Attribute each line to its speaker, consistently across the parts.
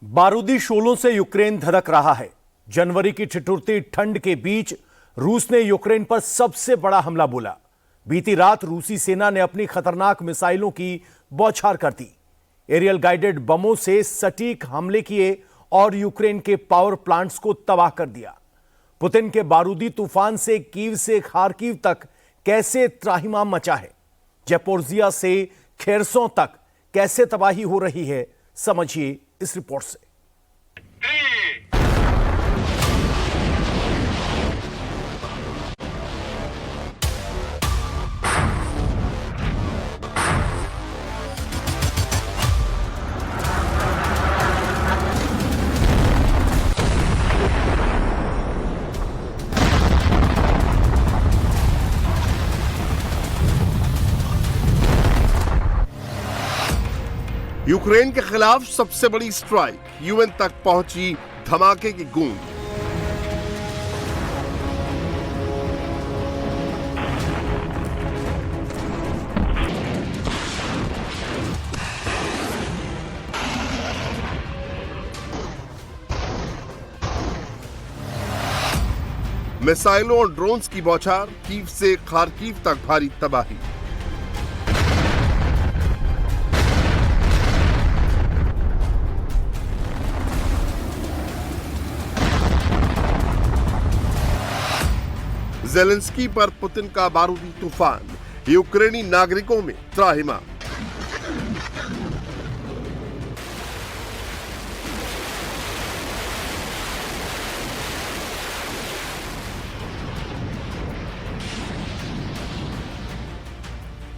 Speaker 1: बारूदी शोलों से यूक्रेन धधक रहा है। जनवरी की ठिठुरती ठंड के बीच रूस ने यूक्रेन पर सबसे बड़ा हमला बोला। बीती रात रूसी सेना ने अपनी खतरनाक मिसाइलों की बौछार कर दी। एरियल गाइडेड बमों से सटीक हमले किए और यूक्रेन के पावर प्लांट्स को तबाह कर दिया। पुतिन के बारूदी तूफान से कीव से खार्किव तक कैसे त्राहिमाम मचा है, ज़ैपोरिज़िया से खेरसों तक कैसे तबाही हो रही है, समझिए इस रिपोर्ट से।
Speaker 2: यूक्रेन के खिलाफ सबसे बड़ी स्ट्राइक, यूएन तक पहुंची धमाके की गूंज। मिसाइलों और ड्रोन्स की बौछार, कीव से खार्किव तक भारी तबाही। ज़ेलेंस्की पर पुतिन का बारूदी तूफान, यूक्रेनी नागरिकों में त्राहिमाम।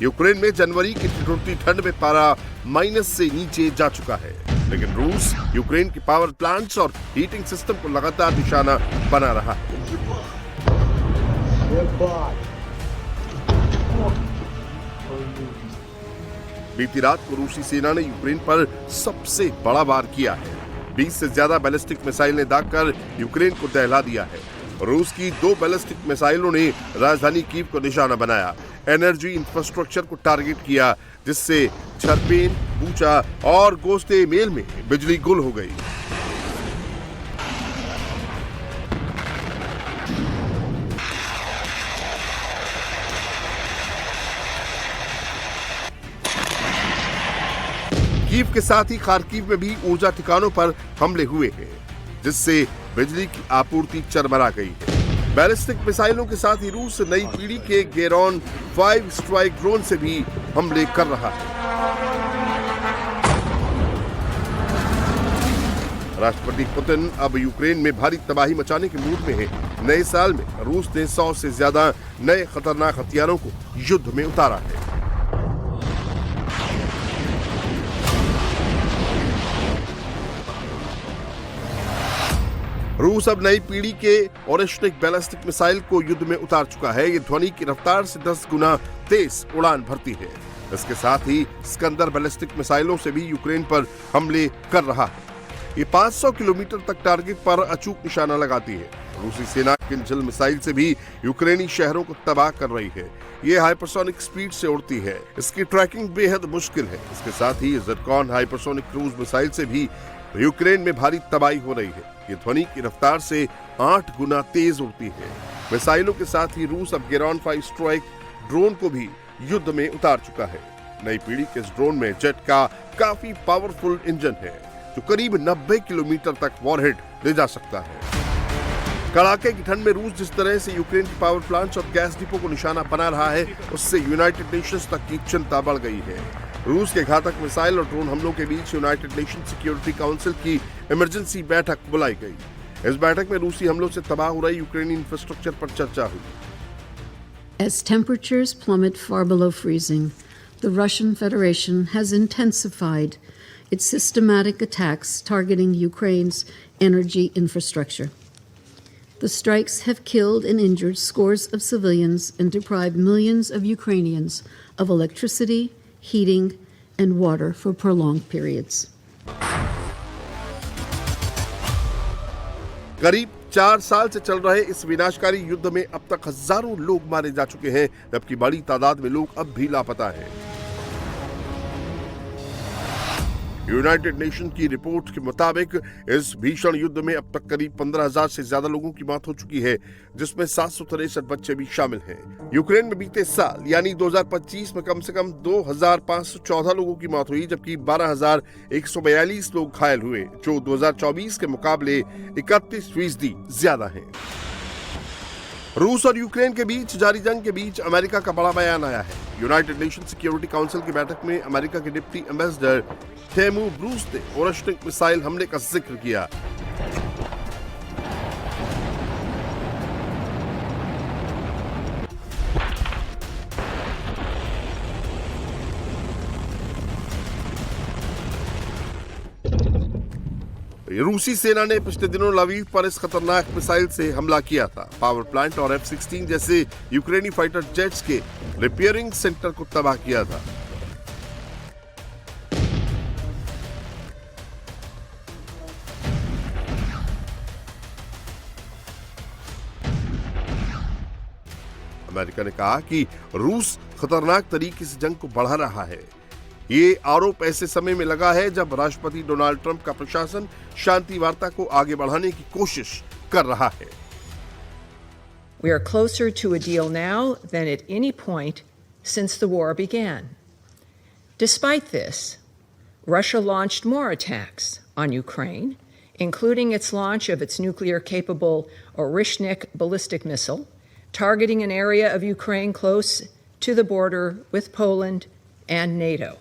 Speaker 2: यूक्रेन में जनवरी की ठिठुरती ठंड में पारा माइनस से नीचे जा चुका है, लेकिन रूस यूक्रेन के पावर प्लांट्स और हीटिंग सिस्टम को लगातार निशाना बना रहा है। बीती रात को रूसी सेना ने यूक्रेन पर सबसे बड़ा वार किया है। 20 से ज्यादा बैलिस्टिक मिसाइलें दागकर यूक्रेन को दहला दिया है। रूस की 2 बैलिस्टिक मिसाइलों ने राजधानी कीव को निशाना बनाया, एनर्जी इंफ्रास्ट्रक्चर को टारगेट किया, जिससे छरपेन, बूचा और गोस्ते मेल में बिजली गुल हो गई। कीव के साथ ही खार्किव में भी ऊर्जा ठिकानों पर हमले हुए हैं, जिससे बिजली की आपूर्ति चरमरा गई है। बैलिस्टिक मिसाइलों के साथ ही रूस नई पीढ़ी के गेरॉन 5 स्ट्राइक ड्रोन से भी हमले कर रहा है। राष्ट्रपति पुतिन अब यूक्रेन में भारी तबाही मचाने के मूड में है। नए साल में रूस ने 100 से ज्यादा नए खतरनाक हथियारों को युद्ध में उतारा है। रूस अब नई पीढ़ी के ओरेश्निक बैलिस्टिक मिसाइल को युद्ध में उतार चुका है। ये ध्वनि की रफ्तार से 10 गुना तेज उड़ान भरती है। इसके साथ ही स्कंदर बैलिस्टिक मिसाइलों से भी यूक्रेन पर हमले कर रहा है। ये 500 किलोमीटर तक टारगेट पर अचूक निशाना लगाती है। रूसी सेना किंजल मिसाइल से भी यूक्रेनी शहरों को तबाह कर रही है। ये हाइपरसोनिक स्पीड से उड़ती है, इसकी ट्रैकिंग बेहद मुश्किल है। इसके साथ ही ज़िरकॉन हाइपरसोनिक क्रूज मिसाइल से भी यूक्रेन में भारी तबाही हो रही है। ये ध्वनि की रफ्तार से 8 गुना तेज उड़ती है। मिसाइलों के साथ ही रूस अब गेरॉन 5 स्ट्राइक ड्रोन को भी युद्ध में उतार चुका है। नई पीढ़ी के इस ड्रोन में जेट का काफी पावरफुल इंजन है, जो करीब 90 किलोमीटर तक वॉरहेड ले जा सकता है। कड़ाके की ठंड में रूस जिस तरह से यूक्रेन के पावर प्लांट्स और गैस डिपो को निशाना बना रहा है, उससे यूनाइटेड नेशंस तक की चिंता बढ़ गई है। रूस के घातक मिसाइल और ड्रोन हमलों के बीच यूनाइटेड नेशन सिक्योरिटी काउंसिल की इमरजेंसी बैठक बुलाई गई। इस बैठक में रूसी हमलों से तबाह हो रही यूक्रेनी इंफ्रास्ट्रक्चर पर चर्चा हुई।
Speaker 3: As temperatures plummet far below freezing, the Russian Federation has intensified its systematic attacks targeting Ukraine's energy infrastructure. The strikes have killed and injured scores of civilians and deprived millions of Ukrainians of electricity, heating, and water for prolonged periods.
Speaker 2: करीब 4 साल से चल रहे इस विनाशकारी युद्ध में अब तक हजारों लोग मारे जा चुके हैं, जबकि बड़ी तादाद में लोग अब भी लापता हैं। यूनाइटेड नेशन की रिपोर्ट के मुताबिक इस भीषण युद्ध में अब तक करीब 15,000 से ज्यादा लोगों की मौत हो चुकी है, जिसमें 763 बच्चे भी शामिल हैं। यूक्रेन में बीते साल यानी 2025 में कम से कम 2,514 लोगों की मौत हुई, जबकि 12,142 लोग घायल हुए, जो 2024 के मुकाबले 31% ज्यादा है। रूस और यूक्रेन के बीच जारी जंग के बीच अमेरिका का बड़ा बयान आया है। यूनाइटेड नेशन सिक्योरिटी काउंसिल की बैठक में अमेरिका के डिप्टी एम्बेसडर टेमू ब्रूस ने ओरेश्निक मिसाइल हमले का जिक्र किया। रूसी सेना ने पिछले दिनों लवीव पर इस खतरनाक मिसाइल से हमला किया था। पावर प्लांट और F-16 जैसे यूक्रेनी फाइटर जेट्स के रिपेयरिंग सेंटर को तबाह किया था। अमेरिका ने कहा कि रूस खतरनाक तरीके से जंग को बढ़ा रहा है। ये आरोप ऐसे समय में लगा है जब राष्ट्रपति डोनाल्ड ट्रंप का प्रशासन शांति वार्ता को आगे बढ़ाने की कोशिश कर रहा है।
Speaker 4: We are closer to a deal now than at any point since the war began. Despite this, Russia launched more attacks on Ukraine, including its launch of its nuclear-capable Orishnik ballistic missile, targeting an area of Ukraine close to the border with Poland and NATO.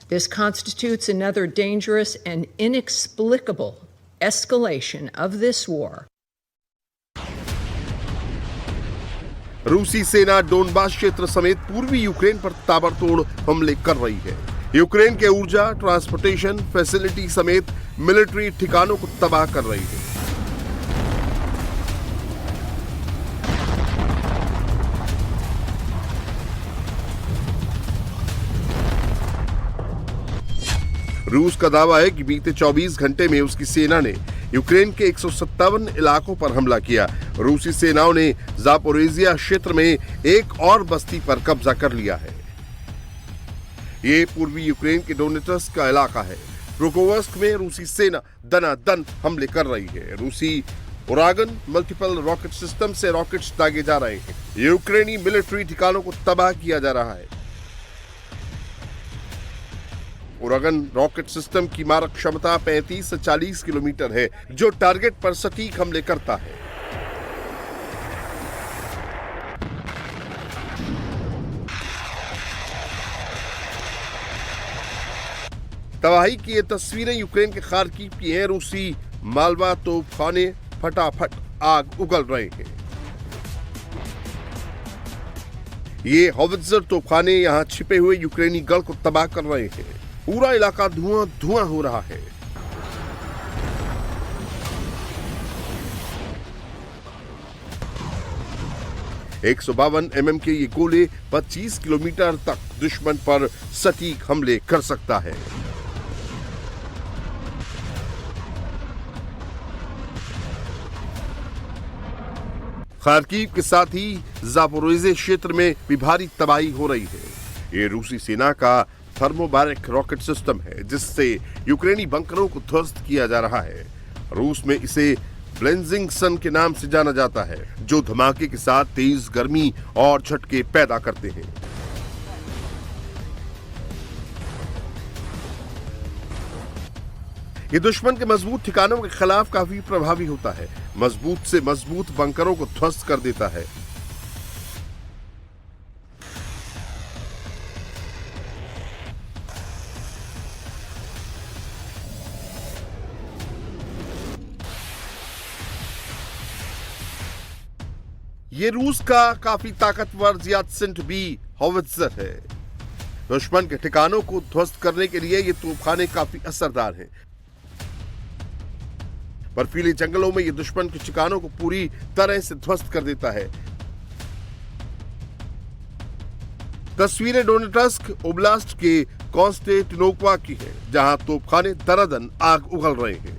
Speaker 4: This constitutes another dangerous and inexplicable escalation of this war.
Speaker 2: रूसी सेना Donbas क्षेत्र समेत पूर्वी Ukraine पर ताबड़तोड़ हमले कर रही है। यूक्रेन के ऊर्जा, ट्रांसपोर्टेशन फैसिलिटी समेत मिलिट्री ठिकानों को तबाह कर रही है। रूस का दावा है कि बीते 24 घंटे में उसकी सेना ने यूक्रेन के 157 इलाकों पर हमला किया। रूसी सेनाओं ने जापोरेजिया क्षेत्र में एक और बस्ती पर कब्जा कर लिया है। ये पूर्वी यूक्रेन के डोनेट्स्क का इलाका है। रोकोवस्क में रूसी सेना दनादन हमले कर रही है। रूसी उरागन मल्टीपल रॉकेट सिस्टम से रॉकेट्स दागे जा रहे हैं। यूक्रेनी मिलिट्री ठिकानों को तबाह किया जा रहा है। उरागन रॉकेट सिस्टम की मारक क्षमता 35 से 40 किलोमीटर है, जो टारगेट पर सटीक हमले करता है। तबाही की ये तस्वीरें यूक्रेन के खार्किव की हैं। रूसी मालवा तोपखाने फटाफट आग उगल रहे हैं। ये हॉवित्जर तोपखाने यहां छिपे हुए यूक्रेनी गढ़ को तबाह कर रहे हैं। पूरा इलाका धुआं धुआं हो रहा है। एक 152 mm के ये गोले 25 किलोमीटर तक दुश्मन पर सटीक हमले कर सकता है। खार्किव के साथ ही जापोरोजिया क्षेत्र में भी भारी तबाही हो रही है। ये रूसी सेना का थर्मोबारिक रॉकेट सिस्टम है, जिससे यूक्रेनी बंकरों को ध्वस्त किया जा रहा है। रूस में इसे ब्लेंजिंग सन के नाम से जाना जाता है, जो धमाके के साथ तेज गर्मी और झटके पैदा करते हैं। ये दुश्मन के मजबूत ठिकानों के खिलाफ काफी प्रभावी होता है। मजबूत से मजबूत बंकरों को ध्वस्त कर देता है। ये रूस का काफी ताकतवर ज़ियादसिंट बी हॉवित्जर है। दुश्मन के ठिकानों को ध्वस्त करने के लिए ये तोपखाने काफी असरदार हैं। बर्फीले जंगलों में ये दुश्मन के ठिकानों को पूरी तरह से ध्वस्त कर देता है। तस्वीरें डोनेट्स्क ओब्लास्ट के कॉन्स्टेंटिनोपल की है, जहां तोपखाने दनादन आग उगल रहे हैं।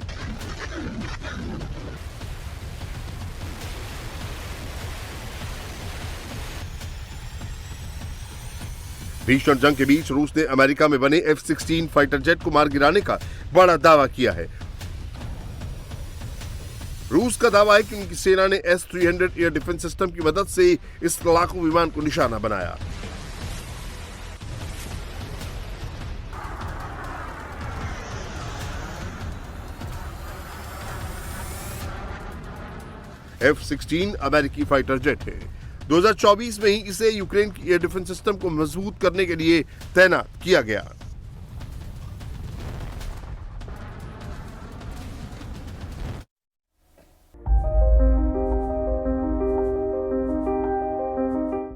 Speaker 2: भीषण जंग के बीच रूस ने अमेरिका में बने F-16 फाइटर जेट को मार गिराने का बड़ा दावा किया है। रूस का दावा है कि उनकी सेना ने S-300 एयर डिफेंस सिस्टम की मदद से इस लड़ाकू विमान को निशाना बनाया। F-16 अमेरिकी फाइटर जेट है। 2024 में ही इसे यूक्रेन की एयर डिफेंस सिस्टम को मजबूत करने के लिए तैनात किया गया।